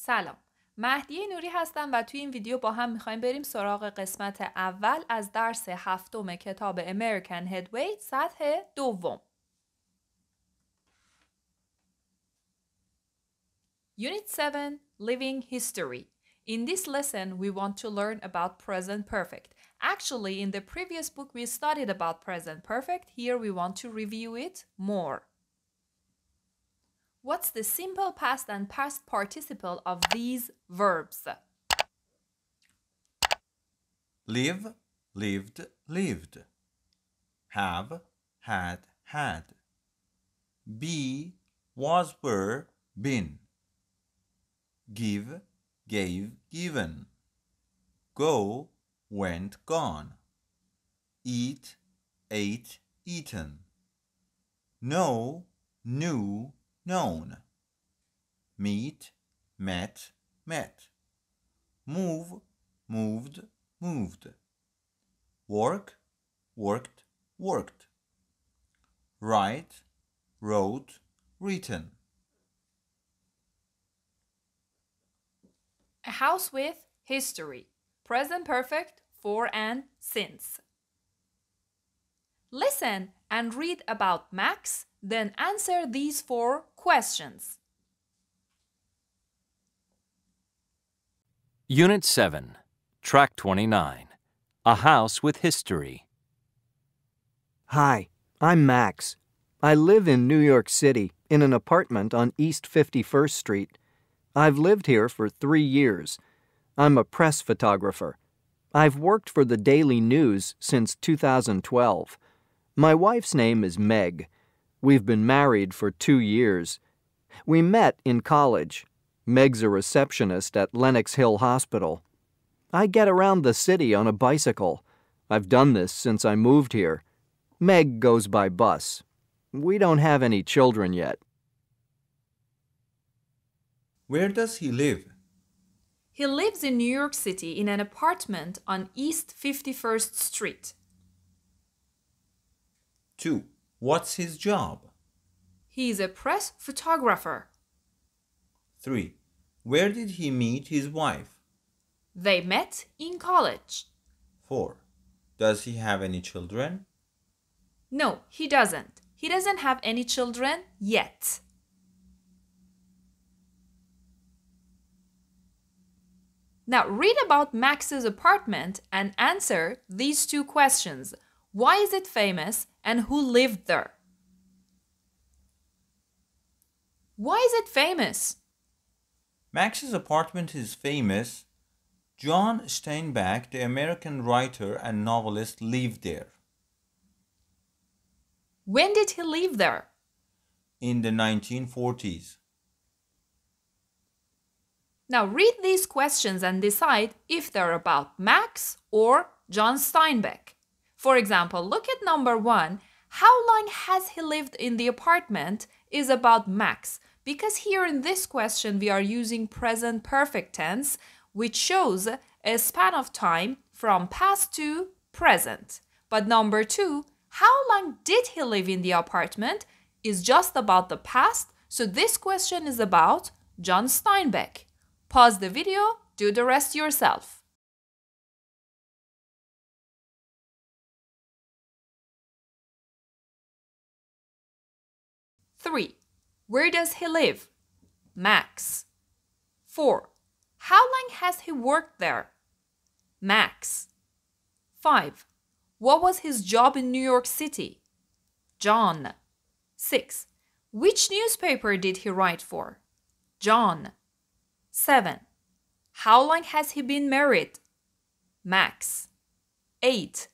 سلام، مهدی نوری هستم و توی این ویدیو با هم میخوایم بریم سراغ قسمت اول از درس هفتم کتاب American Headway سطح دوم. Unit 7, Living History. In this lesson, we want to learn about present perfect. Actually, in the previous book, we studied about present perfect. Here, we want to review it more. What's the simple past and past participle of these verbs? Live, lived, lived. Have, had, had. Be, was, were, been. Give, gave, given. Go, went, gone. Eat, ate, eaten. Know, knew, known. Meet, met, met. Move, moved, moved. Work, worked, worked. Write, wrote, written. A house with history. Present perfect for and since. Listen and read about Max, then answer these 4 questions. Unit 7, Track 29, A House with History. Hi, I'm Max. I live in New York City in an apartment on East 51st Street. I've lived here for 3 years. I'm a press photographer. I've worked for the Daily News since 2012. My wife's name is Meg. We've been married for 2 years. We met in college. Meg's a receptionist at Lenox Hill Hospital. I get around the city on a bicycle. I've done this since I moved here. Meg goes by bus. We don't have any children yet. Where does he live? He lives in New York City in an apartment on East 51st Street. 2. What's his job? He is a press photographer. 3. Where did he meet his wife? They met in college. 4. Does he have any children? No, he doesn't. He doesn't have any children yet. Now read about Max's apartment and answer these 2 questions. Why is it famous and who lived there? Why is it famous? Max's apartment is famous. John Steinbeck, the American writer and novelist, lived there. When did he live there? In the 1940s. Now read these questions and decide if they're about Max or John Steinbeck. For example, look at number 1. How long has he lived in the apartment is about Max, because here in this question we are using present perfect tense, which shows a span of time from past to present. But number 2, how long did he live in the apartment is just about the past, so this question is about John Steinbeck. Pause the video, do the rest yourself. Three. Where does he live? Max. 4. How long has he worked there? Max. 5. What was his job in New York City? John. 6. Which newspaper did he write for? John. 7. How long has he been married? Max. 8.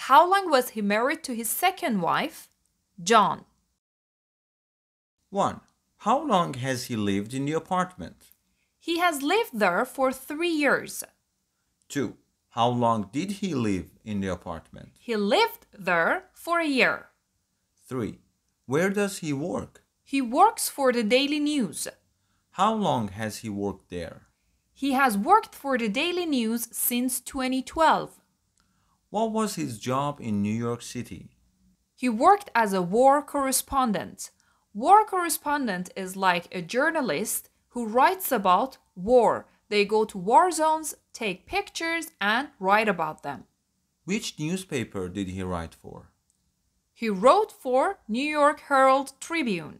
How long was he married to his second wife? John. 1. How long has he lived in the apartment? He has lived there for 3 years. 2. How long did he live in the apartment? He lived there for a year. 3. Where does he work? He works for the Daily News. How long has he worked there? He has worked for the Daily News since 2012. What was his job in New York City? He worked as a war correspondent. War correspondent is like a journalist who who writes about war. They go to war zones, take pictures, and write about them. Which newspaper did he write for? He wrote for New York Herald Tribune.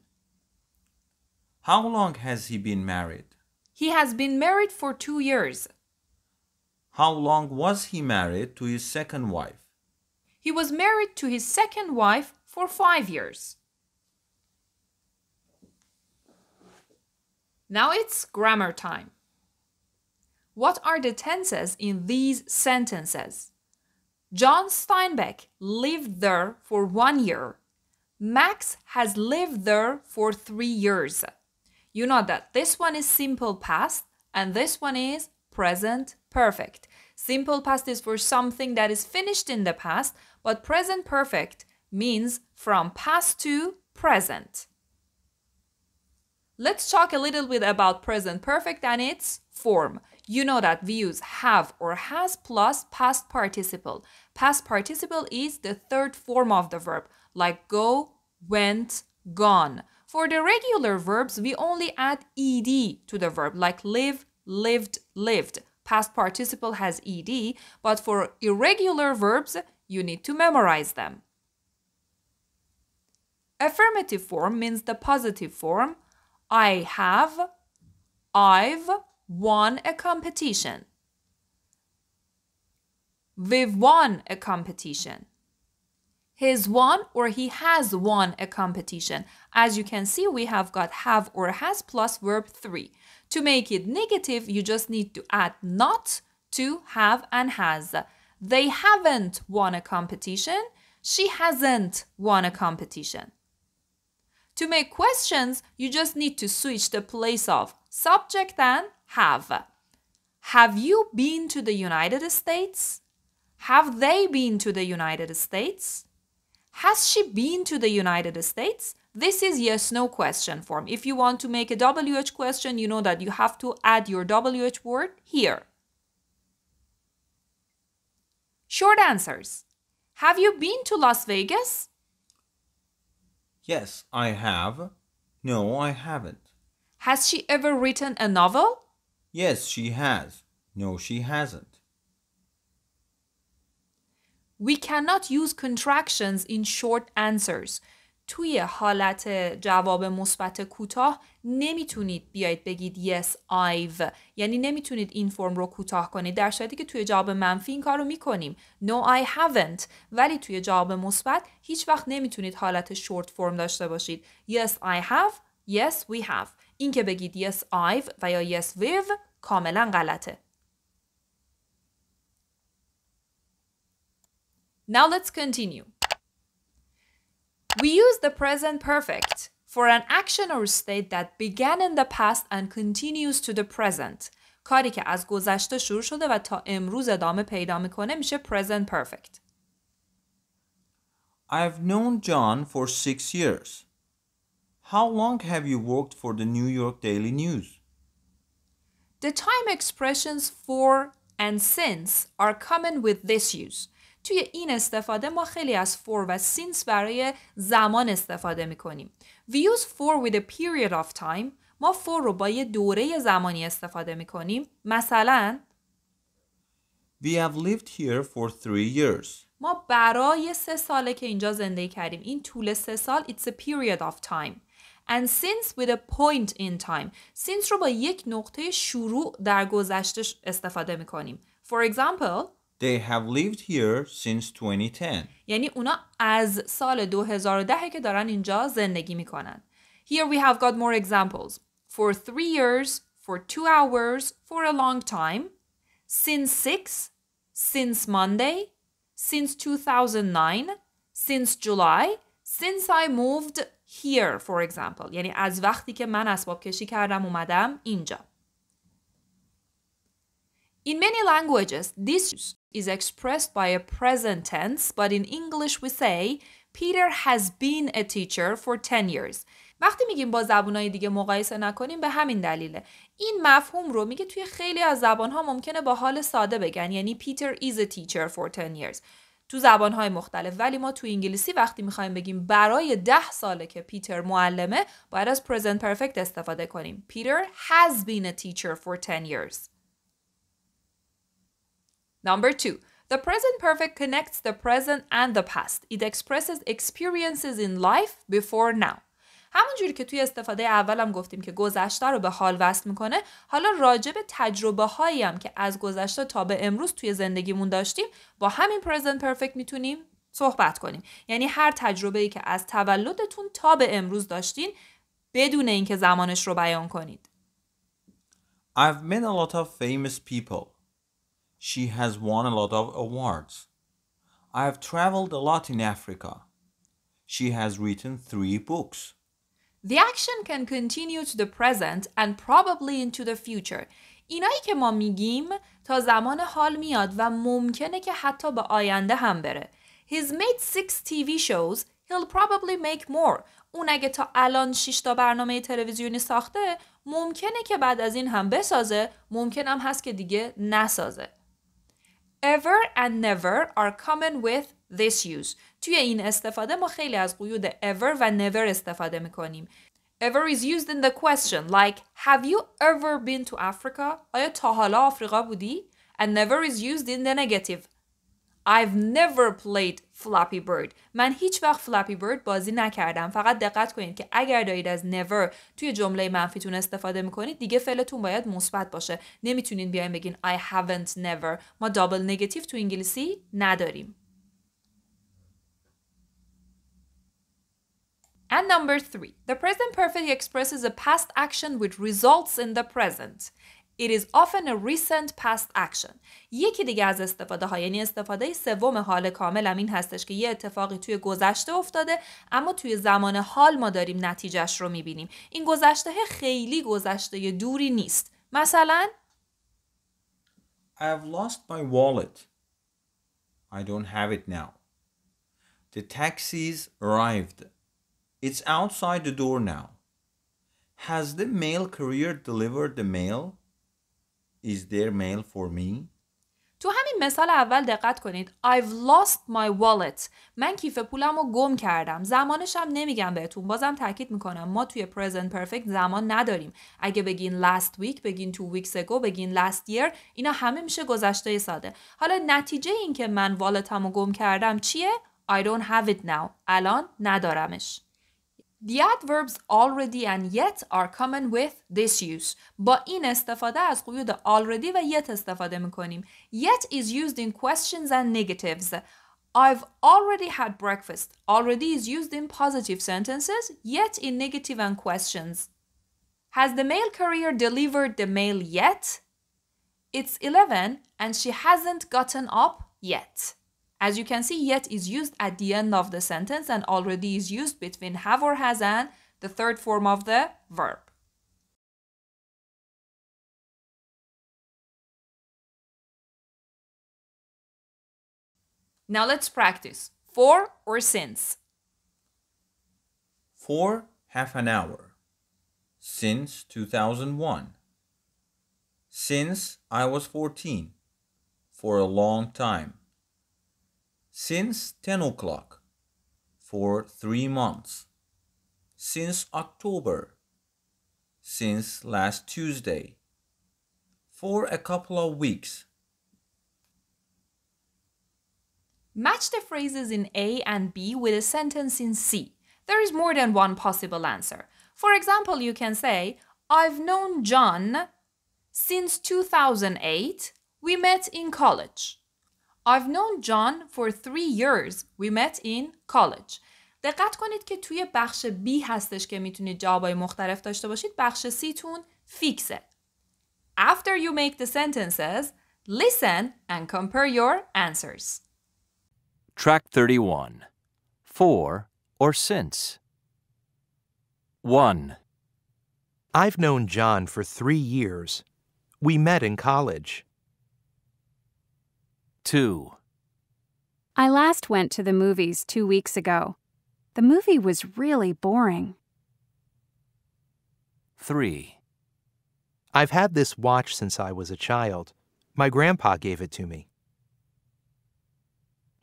How long has he been married? He has been married for 2 years. How long was he married to his second wife? He was married to his second wife for 5 years. Now it's grammar time. What are the tenses in these sentences? John Steinbeck lived there for 1 year. Max has lived there for 3 years. You know that this one is simple past and this one is present perfect. Simple past is for something that is finished in the past, but present perfect means from past to present. Let's talk a little bit about present perfect and its form. You know that we use have or has plus past participle. Past participle is the third form of the verb, like go, went, gone. For the regular verbs, we only add ed to the verb, like live, lived, lived. Past participle has ed, but for irregular verbs, you need to memorize them. Affirmative form means the positive form. I have, I've won a competition. We've won a competition. He's won or he has won a competition. As you can see, we have got have or has plus verb 3. To make it negative, you just need to add not to have and has. They haven't won a competition. She hasn't won a competition. To make questions, you just need to switch the place of subject and have. Have you been to the United States? Have they been to the United States? Has she been to the United States? This is yes-no question form. If you want to make a WH question, you know that you have to add your WH word here. Short answers. Have you been to Las Vegas? Yes, I have. No, I haven't. Has she ever written a novel? Yes, she has. No, she hasn't. We cannot use contractions in short answers. توی حالت جواب مثبت کوتاه نمیتونید بیاید بگید yes I've، یعنی نمیتونید این فرم رو کوتاه کنید، در صورتی که توی جواب منفی این کار رو میکنیم no I haven't، ولی توی جواب مثبت هیچ وقت نمیتونید حالت شورت فرم داشته باشید yes I have yes we have. این که بگید yes I've و یا yes we've کاملا غلطه. Now let's continue. We use the present perfect for an action or state that began in the past and continues to the present. کاری که از گذشته شروع شده و تا امروز ادامه پیدا میکنه میشه present perfect. I've known John for 6 years. How long have you worked for the New York Daily News? The time expressions for and since are common with this use. توی این استفاده ما خیلی از for و since برای زمان استفاده میکنیم. We use for with a period of time. ما for رو با یه دوره زمانی استفاده میکنیم. مثلا We have lived here for 3 years. ما برای 3 ساله که اینجا زندگی کردیم. این طول 3 سال it's a period of time. And since with a point in time. Since رو با یک نقطه شروع در گذشته استفاده میکنیم. For example They have lived here since 2010. یعنی اونا از سال 2010 که دارن اینجا زندگی میکنن. Here we have got more examples. For 3 years, for 2 hours, for a long time, since 6, since Monday, since 2009, since July, since I moved here, for example. یعنی از وقتی که من اسباب کشی کردم اومدم اینجا. In many languages, this is expressed by a present tense, but in English we say, Peter has been a teacher for 10 years. وقتی میگیم با زبانهای دیگه مقایسه نکنیم به همین دلیله. این مفهوم رو میگه توی خیلی از زبانها ممکنه با حال ساده بگن، یعنی Peter is a teacher for 10 years. تو زبانهای مختلف. ولی ما تو انگلیسی وقتی میخوایم بگیم برای 10 ساله که پیتر معلمه باید از present perfect استفاده کنیم. Peter has been a teacher for 10 years. Number 2. The present perfect connects the present and the past. It expresses experiences in life before now. همونجوری که توی استفاده اولم گفتیم که گذشته رو به حال وصل میکنه، حالا راجع به تجربه هایی هم که از گذشته تا به امروز توی زندگیمون داشتیم با همین present perfect میتونیم صحبت کنیم. یعنی هر تجربه‌ای که از تولدتون تا به امروز داشتین بدون اینکه زمانش رو بیان کنید. I've met a lot of famous people. She has won a lot of awards. I've traveled a lot in Africa. She has written 3 books. The action can continue to the present and probably into the future. اینایی که ما میگیم تا زمان حال میاد و ممکنه که حتی به آینده هم بره. He's made 6 TV shows. He'll probably make more. اون اگه تا الان 6 تا برنامه تلویزیونی ساخته، ممکنه که بعد از این هم بسازه، ممکن هم هست که دیگه نسازه. Ever and never are common with this use. توی این استفاده ما خیلی از قیود ever و never استفاده میکنیم. Ever is used in the question like have you ever been to Africa? آیا تا حالا آفریقا بودی؟ And never is used in the negative. I've never played Flappy Bird. من هیچ وقت Flappy Bird بازی نکردم. فقط دقت کنید که اگر دارید از never توی جمله منفیتون استفاده میکنید دیگه فعلتون باید مثبت باشه. نمیتونین بیاین بگین I haven't never. ما دابل نگاتیو تو انگلیسی نداریم. And number 3. The present perfect expresses a past action which results in the present. It is often a recent past action. یکی دیگه از استفاده ها، یعنی استفاده سوم حال کامل هم این هستش که یه اتفاقی توی گذشته افتاده اما توی زمان حال ما داریم نتیجهش رو میبینیم. این گذشته خیلی گذشته دوری نیست. مثلا I've lost my wallet. I don't have it now. The taxi's arrived. It's outside the door now. Has the mail courier delivered the mail? Is there mail for me? تو همین مثال اول دقت کنید. I've lost my wallet. من کیف پولم رو گم کردم. زمانش هم نمیگم بهتون. بازم تاکید میکنم ما توی present perfect زمان نداریم. اگه بگین last week، بگین 2 weeks ago، بگین last year، اینا همه میشه گذشته ساده. حالا نتیجه این که من والتم رو گم کردم چیه؟ I don't have it now. الان ندارمش. The adverbs already and yet are common with this use. با این استفاده از قیود already و yet استفاده میکنیم. Yet is used in questions and negatives. I've already had breakfast. Already is used in positive sentences, yet in negative and questions. Has the mail courier delivered the mail yet? It's 11 and she hasn't gotten up yet. As you can see, yet is used at the end of the sentence and already is used between have or has and the third form of the verb. Now let's practice. For or since. For half an hour. Since 2001. Since I was 14. For a long time. Since 10 o'clock, for 3 months. Since October, since last Tuesday, for a couple of weeks. Match the phrases in A and B with a sentence in C. There is more than one possible answer. For example, you can say, I've known John since 2008. We met in college. I've known John for 3 years. We met in college. دقت کنید که توی بخش B هستش که میتونید جوابای مختلف داشته باشید. بخش C تون فیکسه. After you make the sentences, listen and compare your answers. Track 31. For or since. 1, I've known John for 3 years. We met in college. 2, I last went to the movies 2 weeks ago. The movie was really boring. 3, I've had this watch since I was a child. My grandpa gave it to me.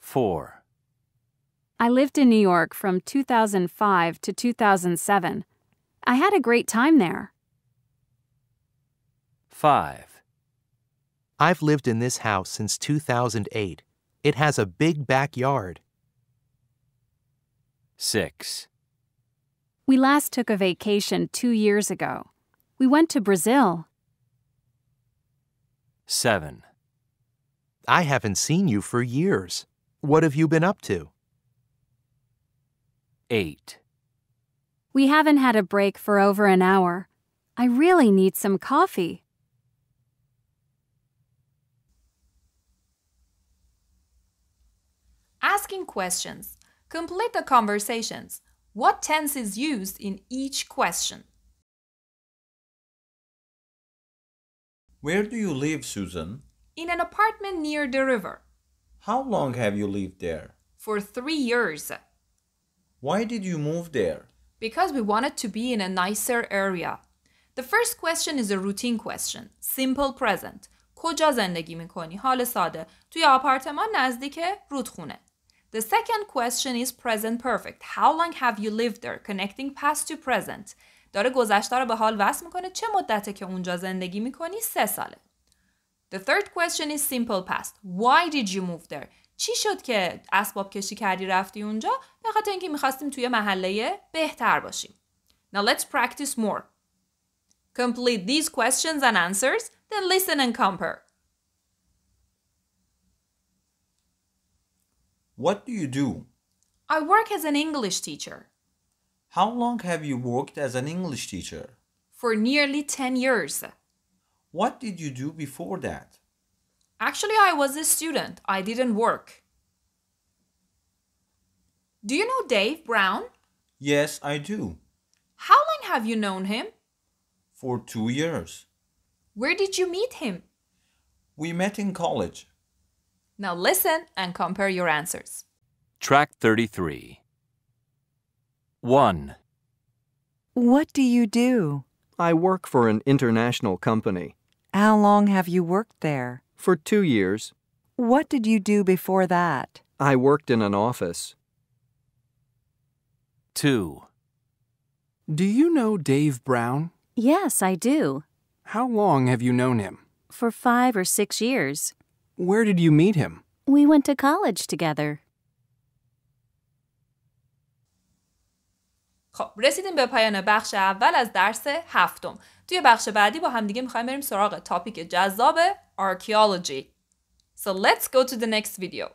4. I lived in New York from 2005 to 2007. I had a great time there. 5. I've lived in this house since 2008. It has a big backyard. 6. We last took a vacation 2 years ago. We went to Brazil. 7. I haven't seen you for years. What have you been up to? 8. We haven't had a break for over an hour. I really need some coffee. Asking questions. Complete the conversations. What tense is used in each question? Where do you live, Susan? In an apartment near the river. How long have you lived there? For 3 years. Why did you move there? Because we wanted to be in a nicer area. The first question is a routine question. Simple present. کجا زندگی میکنی؟ حال ساده. توی آپارتمان نزدیک رودخونه. The second question is present perfect. How long have you lived there? Connecting past to present. داره گذشته رو به حال وصل میکنه. چه مدته که اونجا زندگی میکنی؟ 3 ساله. The third question is simple past. Why did you move there? چی شد که اسباب کشی کردی رفتی اونجا؟ به خاطر اینکه میخواستیم توی محله بهتر باشیم. Now let's practice more. Complete these questions and answers, then listen and compare. What do you do? I work as an English teacher. How long have you worked as an English teacher? For nearly 10 years. What did you do before that? Actually, I was a student. I didn't work. Do you know Dave Brown? Yes, I do. How long have you known him? For 2 years. Where did you meet him? We met in college. Now listen and compare your answers. Track 33. 1. What do you do? I work for an international company. How long have you worked there? For 2 years. What did you do before that? I worked in an office. 2. Do you know Dave Brown? Yes, I do. How long have you known him? For 5 or 6 years. Where did you meet him? We went to college together. خب رسیدیم به پایان بخش اول از درس 7. توی بخش بعدی با هم دیگه میخوایم بریم سراغ تاپیک جذاب archaeology. So let's go to the next video.